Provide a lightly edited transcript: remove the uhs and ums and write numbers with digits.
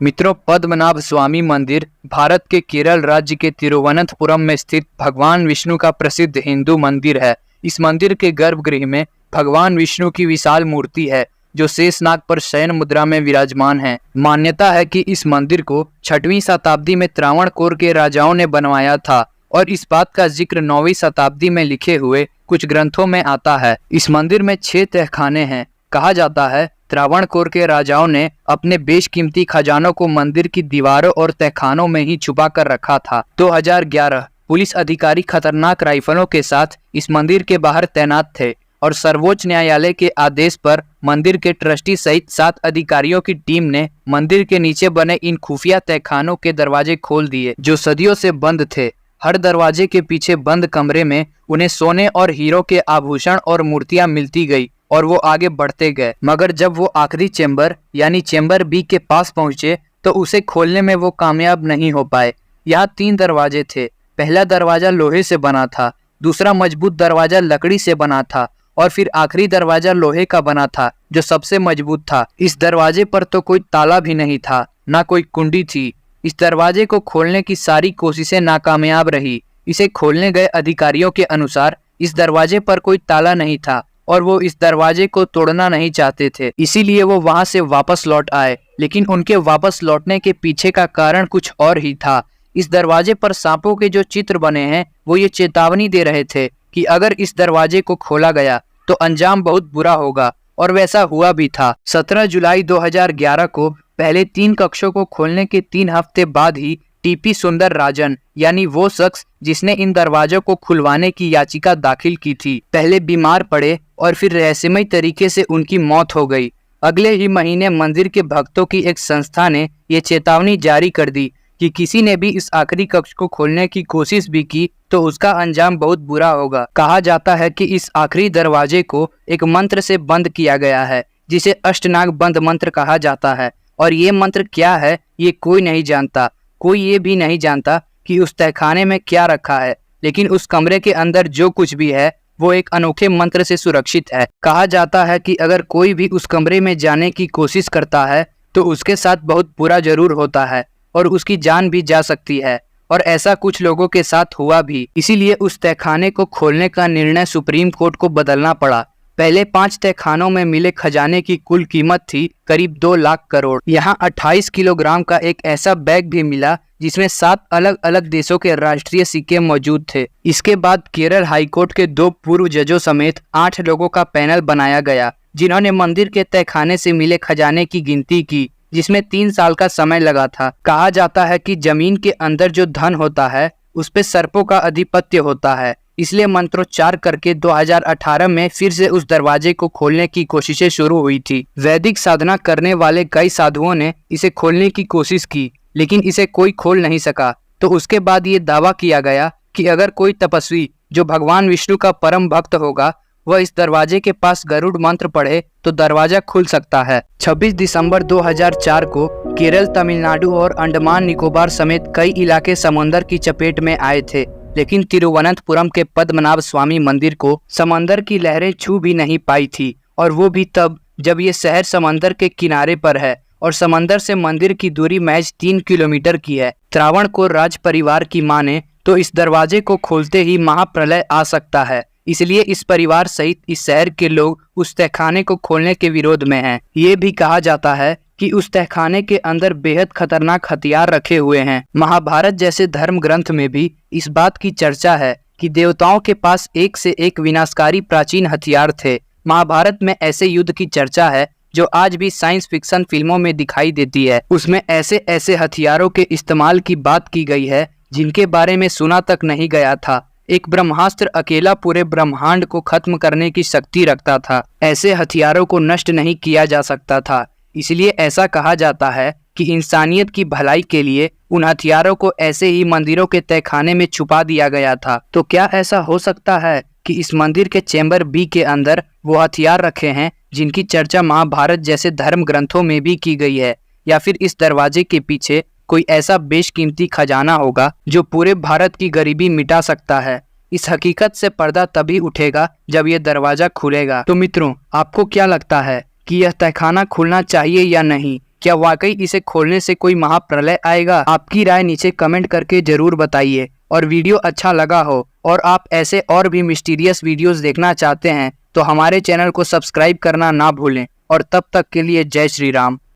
मित्रों, पद्मनाभ स्वामी मंदिर भारत के केरल राज्य के तिरुवनंतपुरम में स्थित भगवान विष्णु का प्रसिद्ध हिंदू मंदिर है। इस मंदिर के गर्भगृह में भगवान विष्णु की विशाल मूर्ति है जो शेषनाग पर शयन मुद्रा में विराजमान है। मान्यता है कि इस मंदिर को 6वीं शताब्दी में त्रावणकोर के राजाओं ने बनवाया था और इस बात का जिक्र 9वीं शताब्दी में लिखे हुए कुछ ग्रंथों में आता है। इस मंदिर में 6 तहखाने हैं। कहा जाता है त्रावणकोर के राजाओं ने अपने बेशकीमती खजानों को मंदिर की दीवारों और तहखानों में ही छुपा कर रखा था। 2011 पुलिस अधिकारी खतरनाक राइफलों के साथ इस मंदिर के बाहर तैनात थे और सर्वोच्च न्यायालय के आदेश पर मंदिर के ट्रस्टी सहित 7 अधिकारियों की टीम ने मंदिर के नीचे बने इन खुफिया तहखानों के दरवाजे खोल दिए जो सदियों से बंद थे। हर दरवाजे के पीछे बंद कमरे में उन्हें सोने और हीरो के आभूषण और मूर्तियां मिलती गई और वो आगे बढ़ते गए, मगर जब वो आखिरी चेंबर यानी चेंबर बी के पास पहुंचे तो उसे खोलने में वो कामयाब नहीं हो पाए। यहाँ 3 दरवाजे थे। पहला दरवाजा लोहे से बना था, दूसरा मजबूत दरवाजा लकड़ी से बना था और फिर आखिरी दरवाजा लोहे का बना था जो सबसे मजबूत था। इस दरवाजे पर तो कोई ताला भी नहीं था, ना कोई कुंडी थी। इस दरवाजे को खोलने की सारी कोशिशें नाकामयाब रही। इसे खोलने गए अधिकारियों के अनुसार इस दरवाजे पर कोई ताला नहीं था और वो इस दरवाजे को तोड़ना नहीं चाहते थे, इसीलिए वो वहां से वापस लौट आए। लेकिन उनके वापस लौटने के पीछे का कारण कुछ और ही था। इस दरवाजे पर सांपों के जो चित्र बने हैं वो ये चेतावनी दे रहे थे कि अगर इस दरवाजे को खोला गया तो अंजाम बहुत बुरा होगा, और वैसा हुआ भी था। 17 जुलाई 2011 को पहले 3 कक्षों को खोलने के 3 हफ्ते बाद ही टीपी सुंदर राजन यानी वो शख्स जिसने इन दरवाजों को खुलवाने की याचिका दाखिल की थी, पहले बीमार पड़े और फिर रहस्यमय तरीके से उनकी मौत हो गई। अगले ही महीने मंदिर के भक्तों की एक संस्था ने ये चेतावनी जारी कर दी कि किसी ने भी इस आखिरी कक्ष को खोलने की कोशिश भी की तो उसका अंजाम बहुत बुरा होगा। कहा जाता है कि इस आखिरी दरवाजे को एक मंत्र से बंद किया गया है जिसे अष्टनाग बंद मंत्र कहा जाता है, और ये मंत्र क्या है ये कोई नहीं जानता। कोई ये भी नहीं जानता कि उस तहखाने में क्या रखा है, लेकिन उस कमरे के अंदर जो कुछ भी है वो एक अनोखे मंत्र से सुरक्षित है। कहा जाता है कि अगर कोई भी उस कमरे में जाने की कोशिश करता है तो उसके साथ बहुत बुरा जरूर होता है और उसकी जान भी जा सकती है, और ऐसा कुछ लोगों के साथ हुआ भी। इसीलिए उस तहखाने को खोलने का निर्णय सुप्रीम कोर्ट को बदलना पड़ा। पहले 5 तहखानों में मिले खजाने की कुल कीमत थी करीब 2 लाख करोड़। यहाँ 28 किलोग्राम का एक ऐसा बैग भी मिला जिसमें 7 अलग अलग देशों के राष्ट्रीय सिक्के मौजूद थे। इसके बाद केरल हाईकोर्ट के 2 पूर्व जजों समेत 8 लोगों का पैनल बनाया गया जिन्होंने मंदिर के तहखाने से मिले खजाने की गिनती की, जिसमें 3 साल का समय लगा था। कहा जाता है कि जमीन के अंदर जो धन होता है उस पे सर्पों का अधिपत्य होता है, इसलिए मंत्रोच्चार करके 2018 में फिर से उस दरवाजे को खोलने की कोशिशें शुरू हुई थी। वैदिक साधना करने वाले कई साधुओं ने इसे खोलने की कोशिश की लेकिन इसे कोई खोल नहीं सका। तो उसके बाद ये दावा किया गया कि अगर कोई तपस्वी जो भगवान विष्णु का परम भक्त होगा वह इस दरवाजे के पास गरुड़ मंत्र पढ़े तो दरवाजा खुल सकता है। 26 दिसंबर 2004 को केरल, तमिलनाडु और अंडमान निकोबार समेत कई इलाके समंदर की चपेट में आए थे, लेकिन तिरुवनंतपुरम के पद्मनाभ स्वामी मंदिर को समंदर की लहरें छू भी नहीं पाई थी, और वो भी तब जब ये शहर समंदर के किनारे पर है और समंदर से मंदिर की दूरी महज 3 किलोमीटर की है। त्रावणकोर राज परिवार की माने तो इस दरवाजे को खोलते ही महाप्रलय आ सकता है, इसलिए इस परिवार सहित इस शहर के लोग उस तहखाने को खोलने के विरोध में हैं। ये भी कहा जाता है कि उस तहखाने के अंदर बेहद खतरनाक हथियार रखे हुए हैं। महाभारत जैसे धर्म ग्रंथ में भी इस बात की चर्चा है कि देवताओं के पास एक से एक विनाशकारी प्राचीन हथियार थे। महाभारत में ऐसे युद्ध की चर्चा है जो आज भी साइंस फिक्शन फिल्मों में दिखाई देती है। उसमें ऐसे ऐसे हथियारों के इस्तेमाल की बात की गई है जिनके बारे में सुना तक नहीं गया था। एक ब्रह्मास्त्र अकेला पूरे ब्रह्मांड को खत्म करने की शक्ति रखता था। ऐसे हथियारों को नष्ट नहीं किया जा सकता था, इसलिए ऐसा कहा जाता है कि इंसानियत की भलाई के लिए उन हथियारों को ऐसे ही मंदिरों के तहखाने में छुपा दिया गया था। तो क्या ऐसा हो सकता है कि इस मंदिर के चेंबर बी के अंदर वो हथियार रखे हैं जिनकी चर्चा महाभारत जैसे धर्म ग्रंथों में भी की गई है, या फिर इस दरवाजे के पीछे कोई ऐसा बेशकीमती खजाना होगा जो पूरे भारत की गरीबी मिटा सकता है। इस हकीकत से पर्दा तभी उठेगा जब ये दरवाजा खुलेगा। तो मित्रों, आपको क्या लगता है कि यह तहखाना खुलना चाहिए या नहीं? क्या वाकई इसे खोलने से कोई महाप्रलय आएगा? आपकी राय नीचे कमेंट करके जरूर बताइए। और वीडियो अच्छा लगा हो और आप ऐसे और भी मिस्टीरियस वीडियोस देखना चाहते हैं तो हमारे चैनल को सब्सक्राइब करना ना भूलें। और तब तक के लिए जय श्री राम।